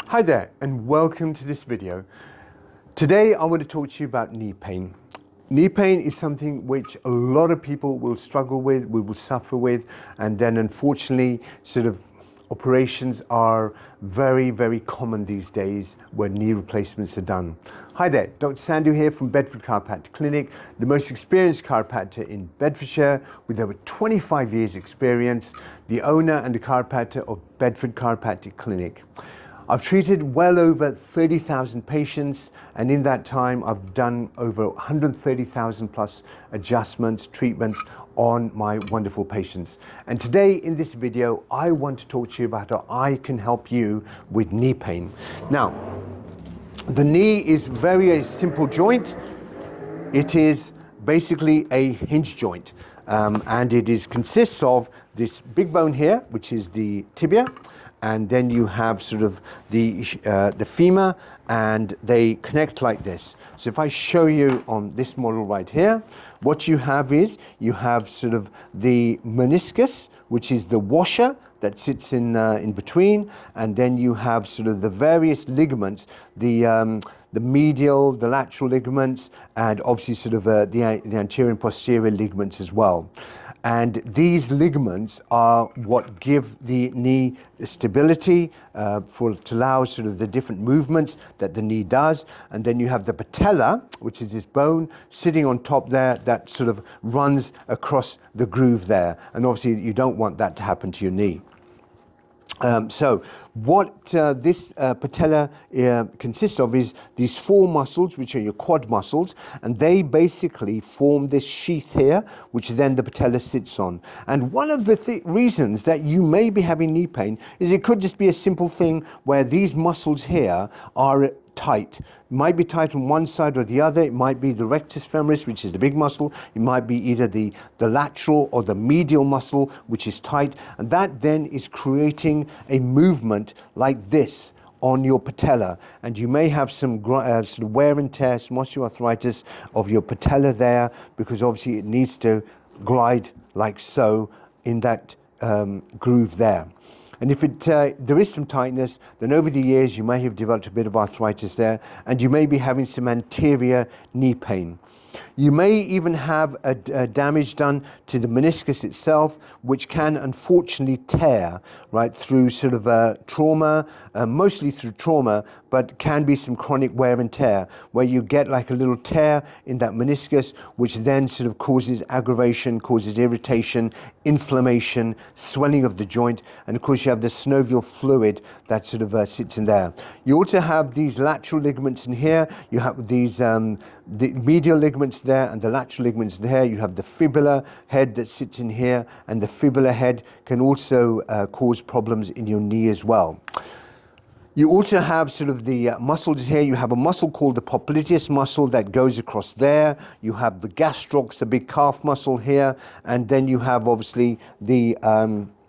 Hi there and welcome to this video. Today I want to talk to you about knee pain. Knee pain is something which a lot of people will struggle with, we will suffer with, and then unfortunately operations are very common these days where knee replacements are done. Hi there, Dr. Sandhu here from Bedford Chiropractic Clinic, the most experienced chiropractor in Bedfordshire with over 25 years experience, the owner and the chiropractor of Bedford Chiropractic Clinic. I've treated well over 30,000 patients, and in that time I've done over 130,000 plus adjustments, treatments on my wonderful patients. And today in this video, I want to talk to you about how I can help you with knee pain. Now, the knee is a simple joint. It is basically a hinge joint, and it consists of this big bone here, which is the tibia, and then you have sort of the femur, and they connect like this. So if I show you on this model right here, what you have is you have sort of the meniscus, which is the washer that sits in between, and then you have sort of the various ligaments, the medial, the lateral ligaments, and obviously sort of the anterior and posterior ligaments as well. And these ligaments are what give the knee stability to allow sort of the different movements that the knee does. And then you have the patella, which is this bone sitting on top there that sort of runs across the groove there. And obviously you don't want that to happen to your knee. So what this patella consists of is these four muscles, which are your quad muscles, and they basically form this sheath here, which then the patella sits on. And one of the reasons that you may be having knee pain is it could just be a simple thing where these muscles here are tight. It might be tight on one side or the other. It might be the rectus femoris, which is the big muscle. It might be either the lateral or the medial muscle, which is tight. And that then is creating a movement like this on your patella. And you may have some sort of wear and tear, some osteoarthritis of your patella there, because obviously it needs to glide like so in that groove there. And if there is some tightness, then over the years you may have developed a bit of arthritis there, and you may be having some anterior knee pain. You may even have a damage done to the meniscus itself, which can unfortunately tear right through sort of trauma, mostly through trauma, but can be some chronic wear and tear, where you get like a little tear in that meniscus, which then sort of causes aggravation, causes irritation, inflammation, swelling of the joint, and of course you have the synovial fluid that sort of sits in there. You also have these lateral ligaments in here. You have these the medial ligaments there and the lateral ligaments there. You have the fibular head that sits in here, and the fibular head can also cause problems in your knee as well. You also have sort of the muscles here. You have a muscle called the popliteus muscle that goes across there. You have the gastrocs, the big calf muscle here, and then you have obviously the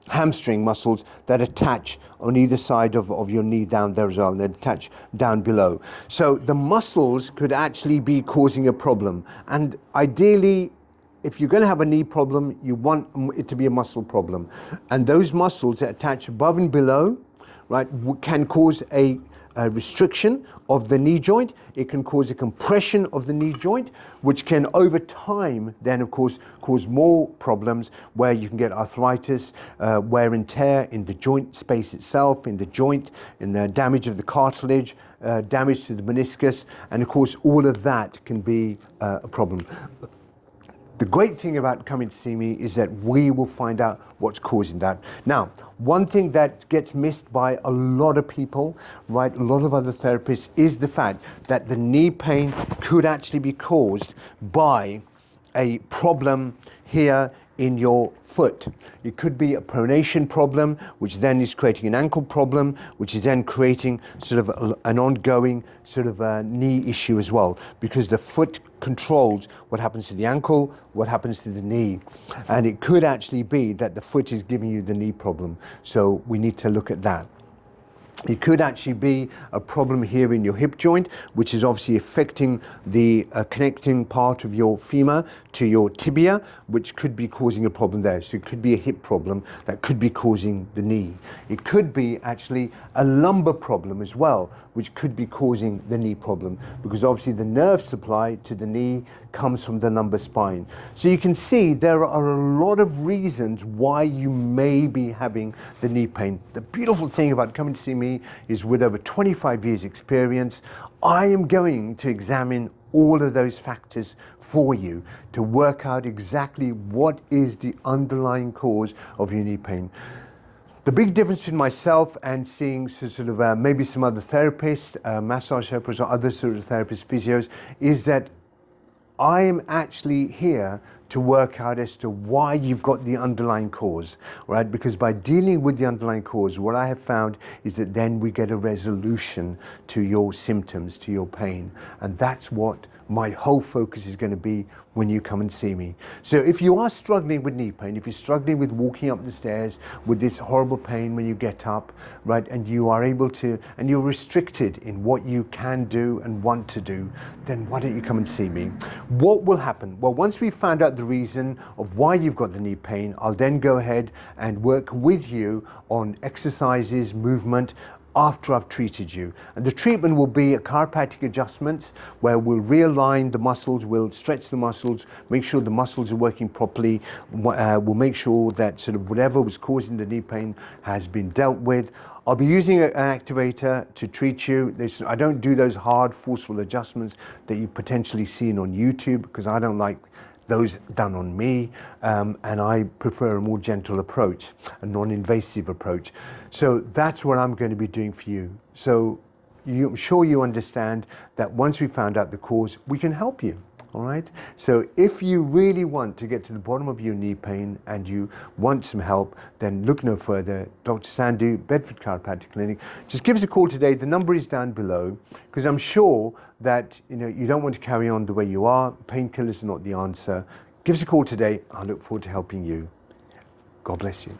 hamstring muscles that attach on either side of your knee down there as well, and they attach down below. So the muscles could actually be causing a problem, and ideally, if you're going to have a knee problem, you want it to be a muscle problem. And those muscles that attach above and below, right, can cause a restriction of the knee joint. It can cause a compression of the knee joint, which can over time then of course cause more problems where you can get arthritis, wear and tear in the joint space itself, in the joint, in the damage of the cartilage, damage to the meniscus, and of course all of that can be a problem. The great thing about coming to see me is that we will find out what's causing that. Now, one thing that gets missed by a lot of people, right, a lot of other therapists, is the fact that the knee pain could actually be caused by a problem here in your foot. It could be a pronation problem, which then is creating an ankle problem, which is then creating sort of an ongoing sort of knee issue as well, because the foot controls what happens to the ankle, what happens to the knee. And it could actually be that the foot is giving you the knee problem. So we need to look at that. It could actually be a problem here in your hip joint, which is obviously affecting the connecting part of your femur to your tibia, which could be causing a problem there. So it could be a hip problem that could be causing the knee. It could be actually a lumbar problem as well, which could be causing the knee problem, because obviously the nerve supply to the knee comes from the lumbar spine. So you can see there are a lot of reasons why you may be having the knee pain. The beautiful thing about coming to see me is with over 25 years experience, I am going to examine all of those factors for you to work out exactly what is the underlying cause of your knee pain. The big difference between myself and seeing sort of maybe some other therapists, massage therapists or other sort of therapists, physios, is that I am actually here to work out as to why you've got the underlying cause, right? Because by dealing with the underlying cause, what I have found is that then we get a resolution to your symptoms, to your pain. And that's what my whole focus is going to be when you come and see me. So if you are struggling with knee pain, if you're struggling with walking up the stairs with this horrible pain when you get up, right, and you are able to, and you're restricted in what you can do and want to do, then why don't you come and see me? What will happen? Well, once we've found out the reason of why you've got the knee pain, I'll then go ahead and work with you on exercises, movement, after I've treated you. And the treatment will be a chiropractic adjustments where we'll realign the muscles, we'll stretch the muscles, make sure the muscles are working properly. We'll make sure that sort of whatever was causing the knee pain has been dealt with. I'll be using an activator to treat you. I don't do those hard, forceful adjustments that you've potentially seen on YouTube, because I don't like those done on me, and I prefer a more gentle approach, a non-invasive approach. So that's what I'm going to be doing for you. So I'm sure you understand that once we found out the cause, we can help you. All right. So if you really want to get to the bottom of your knee pain and you want some help, then look no further. Dr. Sandhu, Bedford Chiropractic Clinic. Just give us a call today. The number is down below, because I'm sure that you don't want to carry on the way you are. Painkillers are not the answer. Give us a call today. I look forward to helping you. God bless you.